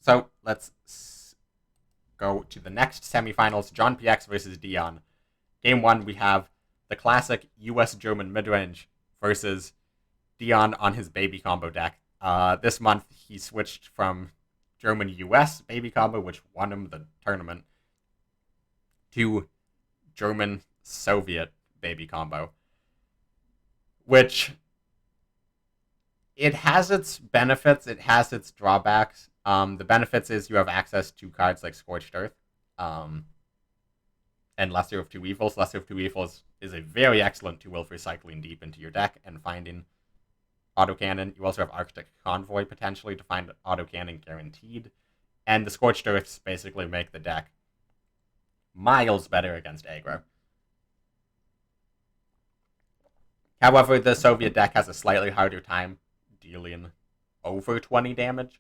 So let's go to the next semifinals. John PX versus Dian. Game 1, we have the classic US-German midrange versus Dian on his baby combo deck. This month, he switched from German-US baby combo, which won him the tournament, to German-Soviet baby combo, which it has its benefits, it has its drawbacks. The benefits is you have access to cards like Scorched Earth, and Lesser of Two Evils. Lesser of Two Evils is a very excellent tool for cycling deep into your deck and finding autocannon. You also have Arctic Convoy potentially to find autocannon guaranteed. And the Scorched Earths basically make the deck miles better against aggro. However, the Soviet deck has a slightly harder time dealing over 20 damage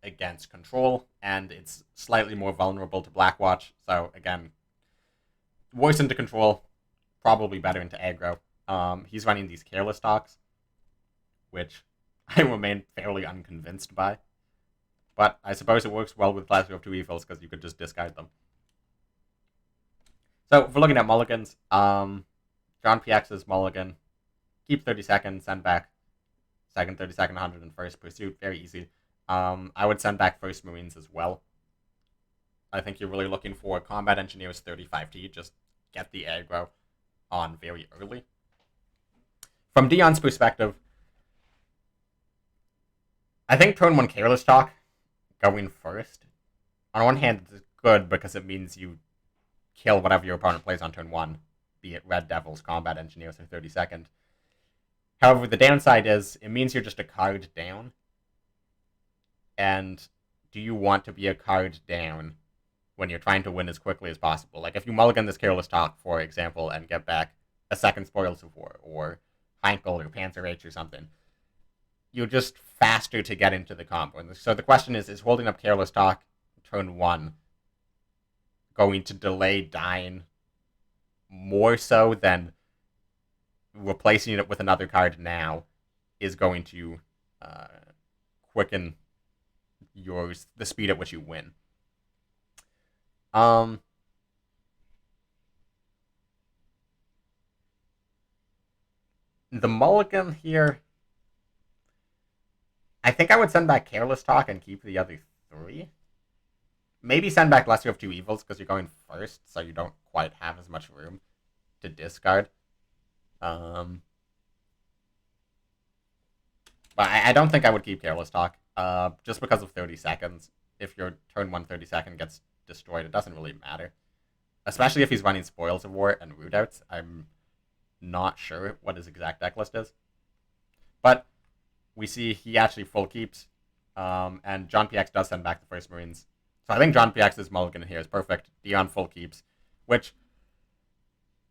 against control, and it's slightly more vulnerable to Blackwatch. So again, worse into control, probably better into aggro. He's running these Careless Talks, which I remain fairly unconvinced by. But I suppose it works well with Lesser of Two Evils because you could just discard them. So if we're looking at mulligans, John PX's mulligan, keep 30 seconds, send back second, 32nd, 101st pursuit, very easy. I would send back First Marines as well. I think you're really looking for Combat Engineers 35T, just get the aggro on very early. From Dion's perspective, I think turn 1 Careless Talk going first. On one hand, it's good because it means you kill whatever your opponent plays on turn 1, be it Red Devils, Combat Engineers, or 32nd. However, the downside is it means you're just a card down. And do you want to be a card down when you're trying to win as quickly as possible? Like, if you mulligan this Careless Talk, for example, and get back a second Spoils of War, or Heinkel, or Panzer H, or something, you're just faster to get into the combo. And so the question is holding up Careless Talk turn 1 going to delay dying more so than replacing it with another card now is going to quicken the speed at which you win. The mulligan here, I think I would send back Careless Talk and keep the other 3. Maybe send back Lesser of Two Evils because you're going first, so you don't quite have as much room to discard. But I don't think I would keep Careless Talk, just because of 30 seconds. If your turn 1 30-second gets destroyed, it doesn't really matter. Especially if he's running Spoils of War and Rootouts. I'm not sure what his exact deck list is. But we see he actually full keeps, and John PX does send back the First Marines. So I think John PX's mulligan here is perfect. Dion full keeps, which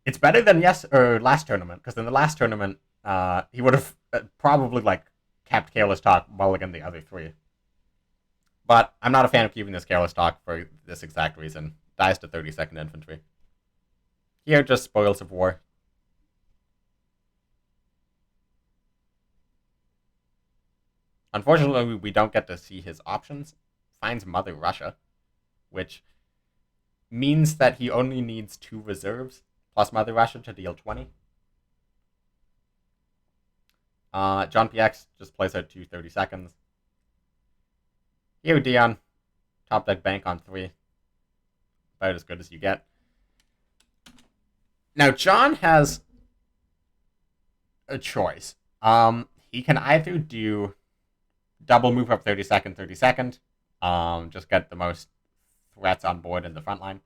it's better than last tournament, because in the last tournament, he would have probably kept Careless Talk, mulligan the other 3. But I'm not a fan of keeping this Careless Talk for this exact reason. Dies to 32nd Infantry. Here, just Spoils of War. Unfortunately, we don't get to see his options. Finds Mother Russia, which means that he only needs 2 reserves plus Mother Russia to deal 20. John PX just plays out 2 30-seconds. Here, Dion. Top deck bank on 3. About as good as you get. Now, John has a choice. He can either do double move up 30-second, 30-second. Just get the most threats on board in the front line.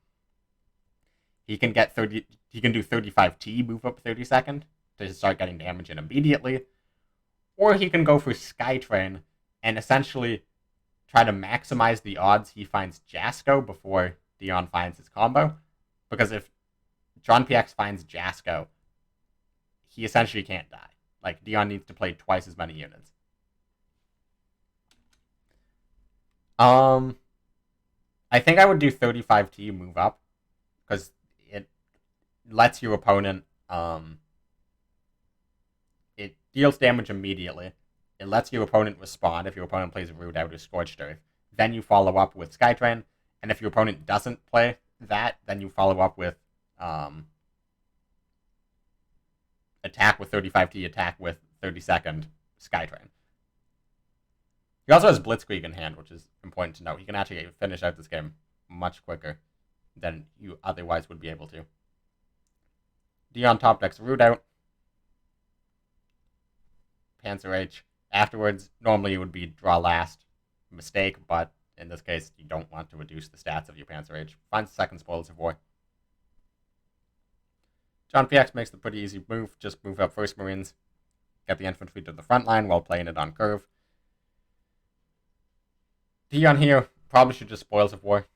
He can get 30. He can do 35T, move up 30-second to start getting damage in immediately. Or he can go for Skytrain and essentially try to maximize the odds he finds Jasko before Dion finds his combo. Because if John PX finds Jasko, he essentially can't die. Like, Dion needs to play twice as many units. I think I would do 35T move up, because it lets your opponent, it deals damage immediately. It lets your opponent respond if your opponent plays Root Out or Scorched Earth. Then you follow up with Skytrain, and if your opponent doesn't play that, then you follow up with attack with 35T, attack with 30-second Skytrain. He also has Blitzkrieg in hand, which is important to note. He can actually finish out this game much quicker than you otherwise would be able to. Dian top decks Root Out, Panzer H. Afterwards, normally it would be draw last, mistake, but in this case, you don't want to reduce the stats of your Panzer H. Finds the second Spoils of War. John PX makes the pretty easy move, just move up First Marines, get the infantry to the front line while playing it on curve. Dian here probably should just Spoils of War.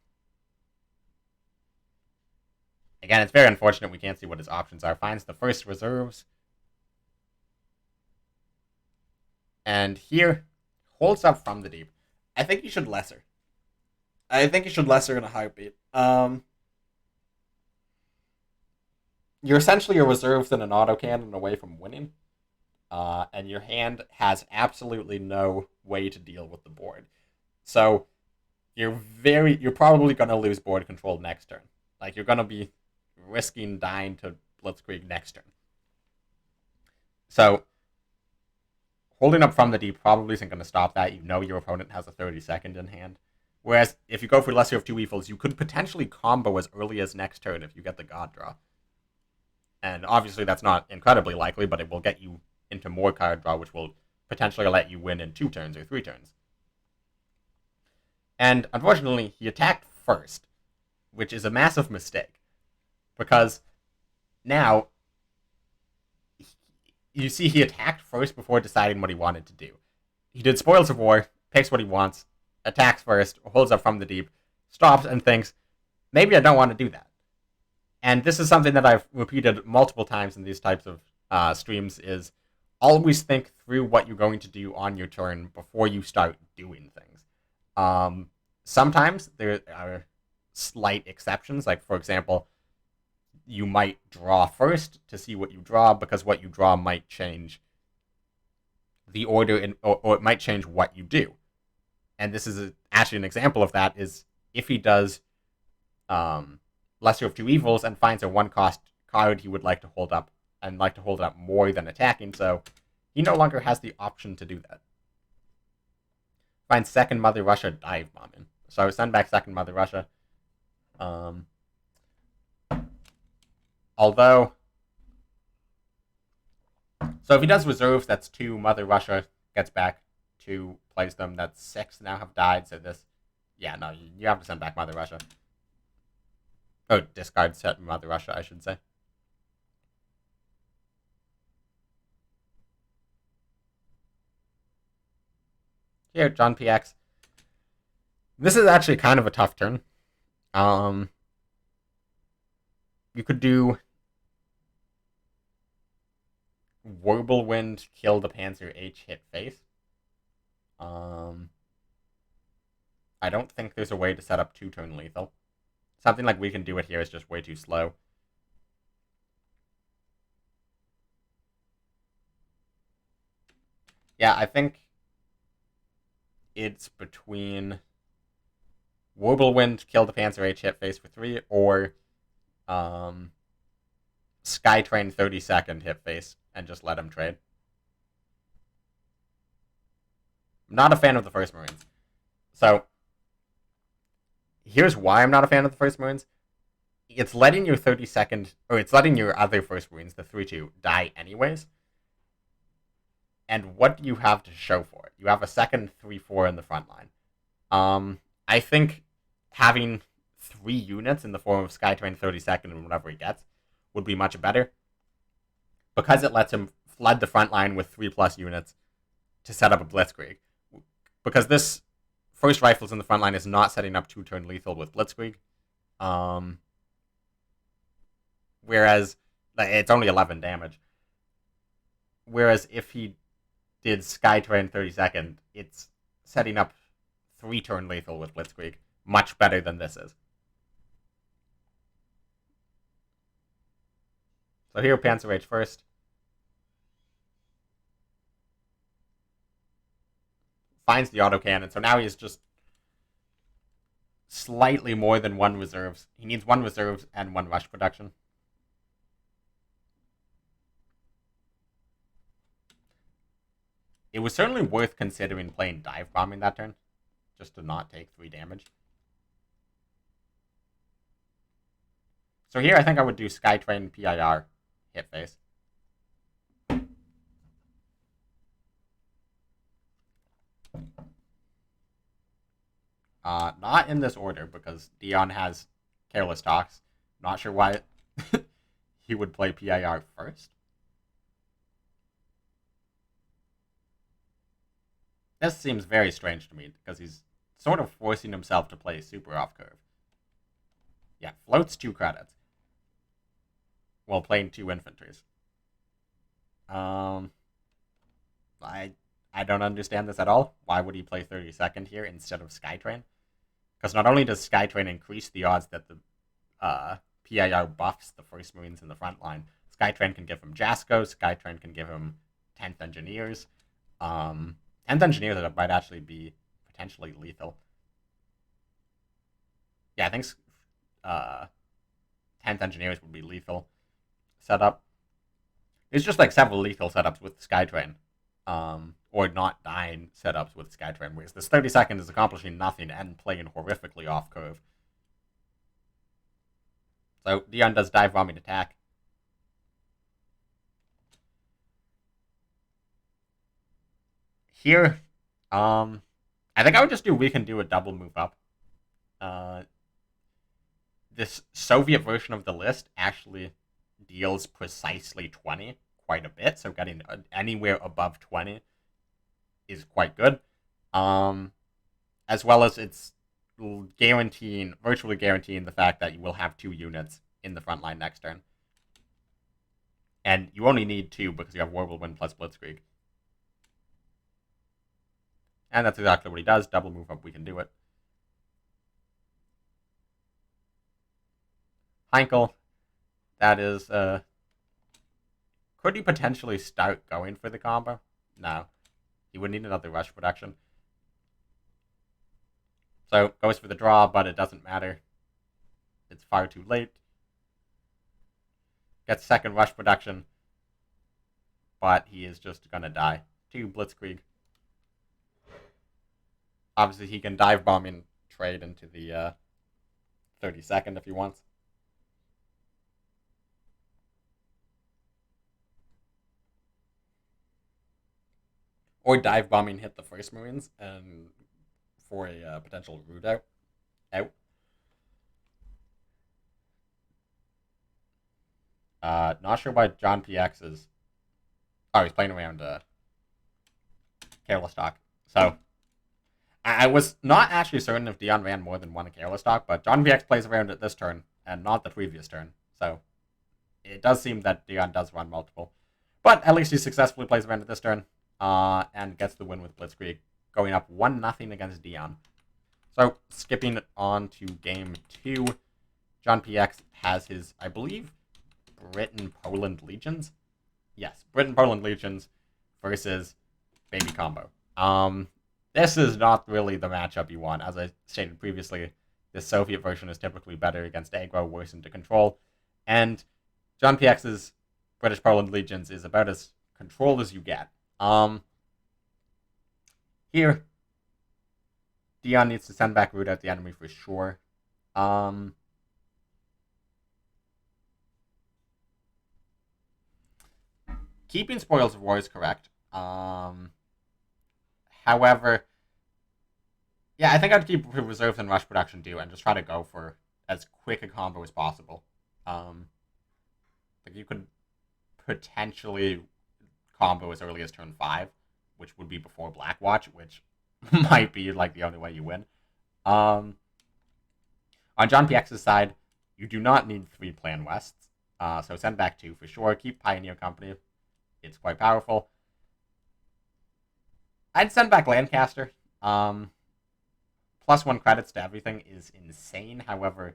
Again, it's very unfortunate we can't see what his options are. Finds the first reserves. And here, holds up from the deep. I think he should lesser. I think he should lesser in a heartbeat. You're essentially a reserves in an autocannon away from winning. And your hand has absolutely no way to deal with the board. So you're probably going to lose board control next turn. Like, you're going to be risking dying to Blitzkrieg next turn. So holding up from the deep probably isn't going to stop that. You know your opponent has a 30-second in hand. Whereas if you go for Lesser of Two Evils, you could potentially combo as early as next turn if you get the God draw. And obviously that's not incredibly likely, but it will get you into more card draw, which will potentially let you win in 2 turns or 3 turns. And unfortunately, he attacked first, which is a massive mistake. Because now, you see he attacked first before deciding what he wanted to do. He did Spoils of War, picks what he wants, attacks first, holds up from the deep, stops and thinks, maybe I don't want to do that. And this is something that I've repeated multiple times in these types of streams, is always think through what you're going to do on your turn before you start doing things. Sometimes there are slight exceptions, like, for example, you might draw first to see what you draw, because what you draw might change the order, or it might change what you do. And this is actually an example of that, is if he does Lesser of Two Evils and finds a 1-cost card he would like to hold up, and like to hold it up more than attacking, so he no longer has the option to do that. Finds second Mother Russia dive bombing. So send back second Mother Russia. Although, so if he does reserves, that's 2 Mother Russia, gets back 2, plays them, that's 6 now have died, so this, yeah, no, you have to send back Mother Russia. Oh, discard set Mother Russia, I should say. Here, John PX. This is actually kind of a tough turn. You could do Whirlwind, kill the Panzer H, hit face. I don't think there's a way to set up 2-turn lethal. Something like We Can Do It here is just way too slow. Yeah, I think it's between Whirlwind, kill the Panzer H, hit face for 3, or Skytrain 30-second, hit face, and just let him trade. I'm not a fan of the First Marines. So, here's why I'm not a fan of the First Marines. It's letting your 30-second, or it's letting your other First Marines, the 3-2, die anyways. And what do you have to show for it? You have a second 3-4 in the front line. I think having 3 units in the form of Skytrain 30-second and whatever he gets would be much better, because it lets him flood the front line with 3+ units to set up a Blitzkrieg. Because this first rifles in the front line is not setting up 2-turn lethal with Blitzkrieg. Whereas it's only 11 damage. Whereas if he did Skytrain 30-second, it's setting up 3-turn lethal with Blitzkrieg much better than this is. So here, Panzer H first. finds the autocannon, so now he's just slightly more than one reserves. He needs one reserves and one rush production. It was certainly worth considering playing dive bombing that turn, just to not take 3 damage. So here I think I would do Skytrain PIR hit face. Not in this order, because Dian has Careless Talks. Not sure why he would play PIR first. This seems very strange to me, because he's sort of forcing himself to play super off-curve. Yeah, floats 2 credits while playing 2 infantries. I don't understand this at all. Why would he play 32nd here instead of Skytrain? Because not only does Skytrain increase the odds that the PIR buffs the first Marines in the front line, Skytrain can give him Jasko, Skytrain can give him 10th Engineers. 10th Engineers that might actually be potentially lethal. Yeah, I think 10th Engineers would be lethal setup. There's just like several lethal setups with Skytrain. Or not dying setups with Skytrain, whereas this 32nd is accomplishing nothing and playing horrifically off curve. So Dian does dive bombing attack. Here, I think I would just do we can do a double move up. This Soviet version of the list actually deals precisely 20 quite a bit, so getting anywhere above 20 is quite good. As well as it's virtually guaranteeing the fact that you will have 2 units in the front line next turn. And you only need 2 because you have Whirlwind plus Blitzkrieg. And that's exactly what he does. Double move up, we can do it. Heinkel, that is, could he potentially start going for the combo? No. He would need another rush production. So, goes for the draw, but it doesn't matter. It's far too late. Gets second rush production. But he is just gonna die. 2 Blitzkrieg. Obviously, he can dive bomb and trade into the 32nd if he wants. Or dive bombing hit the first Marines and for a potential root out. Not sure why John PX is. Oh, he's playing around Careless Talk. So I was not actually certain if Dian ran more than one Careless Talk, but John PX plays around it this turn and not the previous turn. So it does seem that Dian does run multiple. But at least he successfully plays around it this turn. And gets the win with Blitzkrieg, going up 1-0 against Dian. So, skipping on to game 2, John PX has his, I believe, Britain-Poland Legions? Yes, Britain-Poland Legions versus Baby Combo. This is not really the matchup you want. As I stated previously, the Soviet version is typically better against aggro, worse into control, and John PX's British-Poland Legions is about as controlled as you get. Here, Dian needs to send back root out the enemy for sure. Keeping Spoils of War is correct. However, yeah, I think I'd keep reserves and rush production too, and just try to go for as quick a combo as possible. Like you could potentially combo as early as turn 5, which would be before Blackwatch, which might be like the only way you win. On John PX's side, you do not need 3 Plan Wests, so send back 2 for sure. Keep Pioneer Company. It's quite powerful. I'd send back Lancaster. +1 credits to everything is insane. However,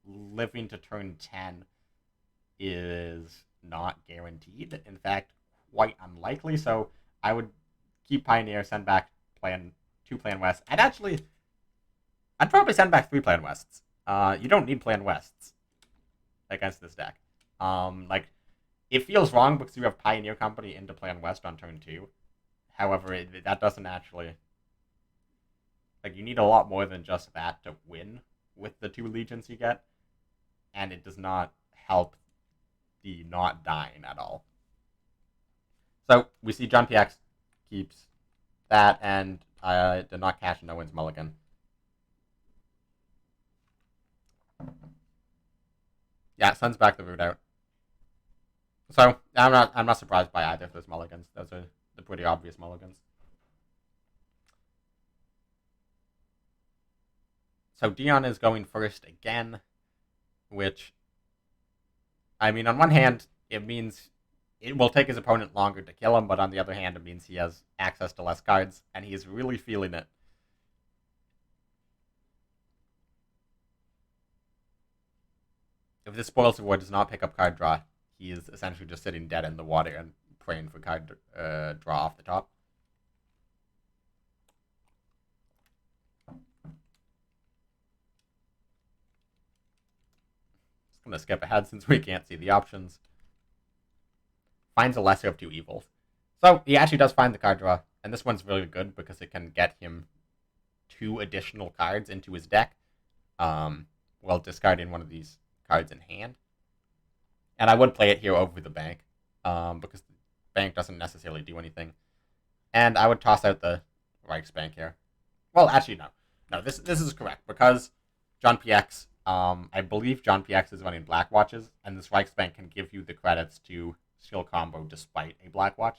living to turn 10 is not guaranteed. In fact, quite unlikely, so I would keep Pioneer, send back Plan 2 Plan Wests. I'd probably send back 3 Plan Wests. You don't need Plan Wests against this deck. Like, it feels wrong because you have Pioneer Company into Plan West on turn 2. However, that doesn't actually... Like, you need a lot more than just that to win with the 2 Legions you get. And it does not help the not dying at all. So, we see John PX keeps that, and did not cash No One's Mulligan. Yeah, sends back the root out. So, I'm not surprised by either of those mulligans. Those are the pretty obvious mulligans. So Dian is going first again, which, I mean, on one hand, it means it will take his opponent longer to kill him, but on the other hand, it means he has access to less cards, and he is really feeling it. If this Spoils of War does not pick up card draw, he is essentially just sitting dead in the water and praying for card draw off the top. Just going to skip ahead since we can't see the options. Finds a lesser of 2 evils. So he actually does find the card draw, and this one's really good because it can get him 2 additional cards into his deck while discarding one of these cards in hand. And I would play it here over the bank because the bank doesn't necessarily do anything. And I would toss out the Reichsbank here. Well, actually, no. No, this is correct because John PX, I believe John PX is running Black Watches, and this Reichsbank can give you the credits to skill combo despite a Black Watch.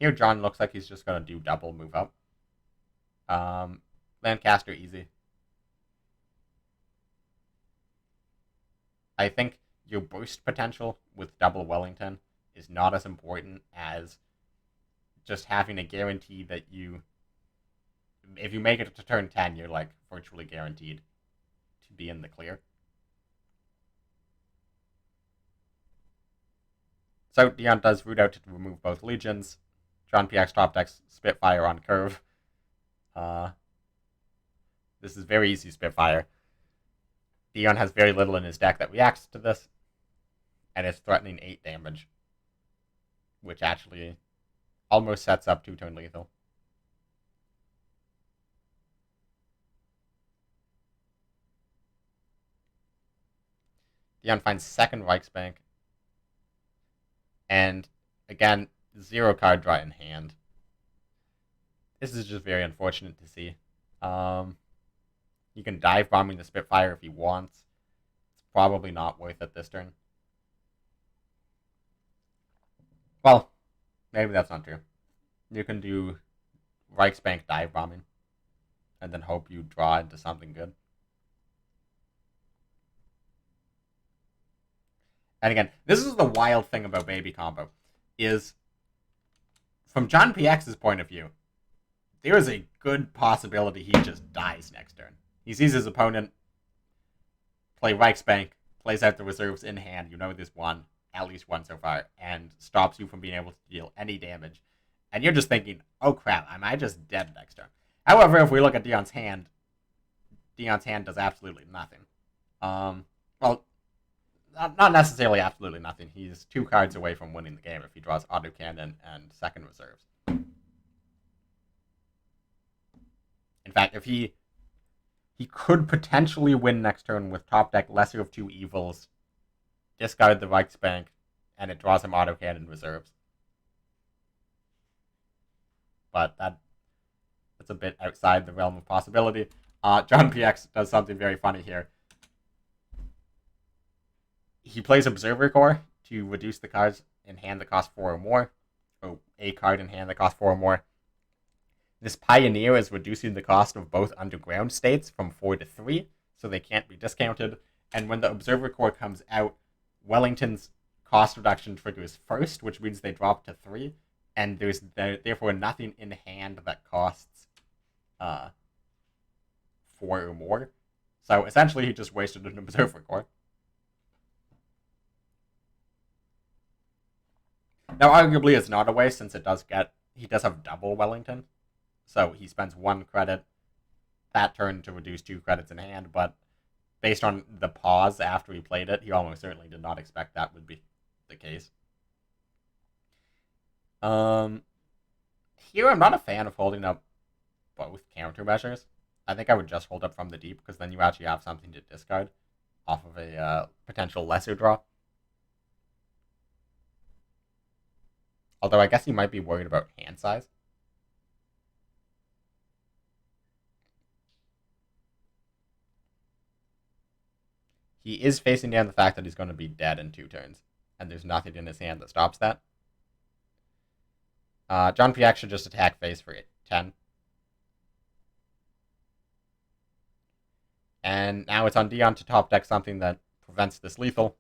Here, John looks like he's just going to do double move up. Lancaster, easy. I think your burst potential with double Wellington is not as important as just having a guarantee that you... If you make it to turn 10, you're, like, virtually guaranteed to be in the clear. So, Dian does root out to remove both Legions. John PX top decks Spitfire on curve. This is very easy Spitfire. Dian has very little in his deck that reacts to this, and it's threatening 8 damage, which actually almost sets up 2-turn lethal. Dian finds second Reichsbank, and again, 0 card draw in hand. This is just very unfortunate to see. You can dive bombing the Spitfire if he wants. It's probably not worth it this turn. Well, maybe that's not true. You can do Reichsbank dive bombing and then hope you draw into something good. And again, this is the wild thing about Baby Combo, is from John PX's point of view, there is a good possibility he just dies next turn. He sees his opponent play Reichsbank, plays out the reserves in hand, you know there's one, at least one so far, and stops you from being able to deal any damage. And you're just thinking, oh crap, am I just dead next turn? However, if we look at Dian's hand does absolutely nothing. Well, not necessarily absolutely nothing. He's 2 cards away from winning the game if he draws autocannon and second reserves. In fact, if he could potentially win next turn with top deck lesser of 2 evils, discard the Reichsbank, and it draws him autocannon reserves. But that's a bit outside the realm of possibility. John PX does something very funny here. He plays Observer Core to reduce the cards in hand that cost 4 or more. Or a card in hand that costs 4 or more. This Pioneer is reducing the cost of both underground states from 4 to 3, so they can't be discounted. And when the Observer Core comes out, Wellington's cost reduction triggers first, which means they drop to 3, and there's therefore nothing in hand that costs 4 or more. So essentially he just wasted an Observer Core. Now, arguably, it's not a waste since he does have double Wellington, so he spends 1 credit that turn to reduce 2 credits in hand. But based on the pause after he played it, he almost certainly did not expect that would be the case. Here I'm not a fan of holding up both countermeasures. I think I would just hold up from the deep because then you actually have something to discard off of a potential lesser draw. Although I guess he might be worried about hand size. He is facing down the fact that he's going to be dead in 2 turns, and there's nothing in his hand that stops that. John PX should just attack face for 10. And now it's on Dian to top deck something that prevents this lethal.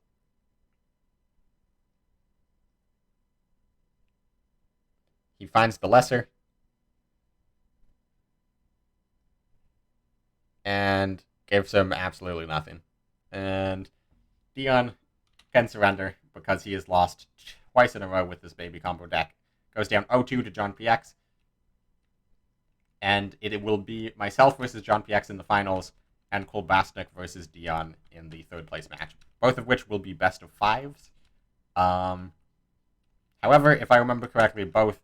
He finds the lesser. And gives him absolutely nothing. And Dian can surrender because he has lost twice in a row with this baby combo deck. Goes down 0-2 to John PX. And it will be myself versus John PX in the finals, and Kolbasnik versus Dian in the 3rd place match. Both of which will be best of 5s. However, if I remember correctly, both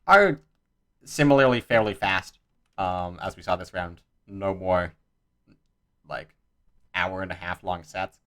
are similarly fairly fast, as we saw this round. No more, like, hour and a half long sets.